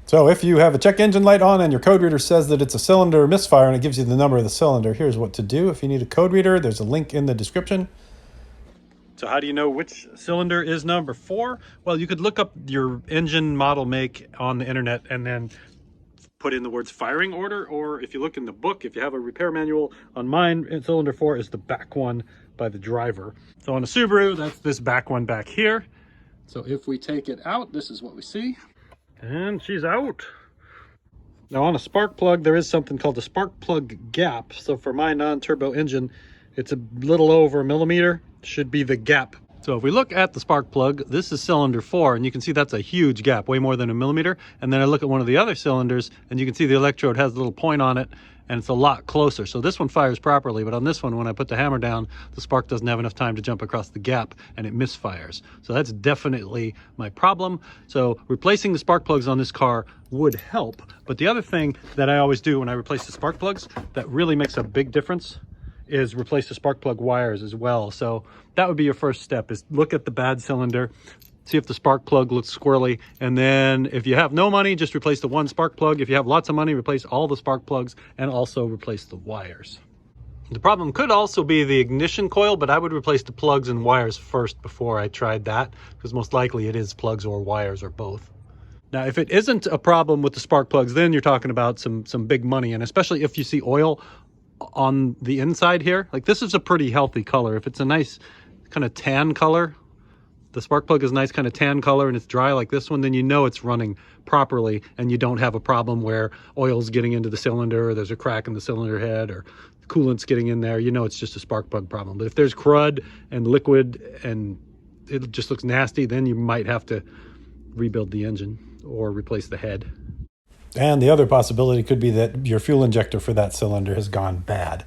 So if you have a check engine light on and your code reader says that it's a cylinder misfire and it gives you the number of the cylinder, here's what to do. If you need a code reader, there's a link in the description. So how do you know which cylinder is number 4? Well, you could look up your engine model make on the internet and then put in the words firing order, or if you look in the book, if you have a repair manual, on mine, cylinder 4 is the back one by the driver. So on a Subaru, that's this back one back here. So if we take it out, this is what we see. And she's out. Now on a spark plug, there is something called a spark plug gap. So for my non-turbo engine, it's a little over a millimeter, should be the gap. So if we look at the spark plug, this is cylinder 4, and you can see that's a huge gap, way more than a millimeter. And then I look at one of the other cylinders, and you can see the electrode has a little point on it, and it's a lot closer. So this one fires properly, but on this one, when I put the hammer down, the spark doesn't have enough time to jump across the gap, and it misfires. So that's definitely my problem. So replacing the spark plugs on this car would help. But the other thing that I always do when I replace the spark plugs that really makes a big difference is replace the spark plug wires as well. So that would be your first step, is look at the bad cylinder, see if the spark plug looks squirrely, and then if you have no money, just replace the one spark plug. If you have lots of money, replace all the spark plugs and also replace the wires. The problem could also be the ignition coil, but I would replace the plugs and wires first before I tried that, because most likely it is plugs or wires or both. Now, if it isn't a problem with the spark plugs, then you're talking about some big money, and especially if you see oil on the inside here. Like, this is a pretty healthy color. If it's a nice kind of tan color, the spark plug is a nice kind of tan color, and it's dry like this one, then you know it's running properly and you don't have a problem where oil's getting into the cylinder, or there's a crack in the cylinder head, or coolant's getting in there. You know it's just a spark plug problem. But if there's crud and liquid and it just looks nasty, then you might have to rebuild the engine or replace the head. And the other possibility could be that your fuel injector for that cylinder has gone bad.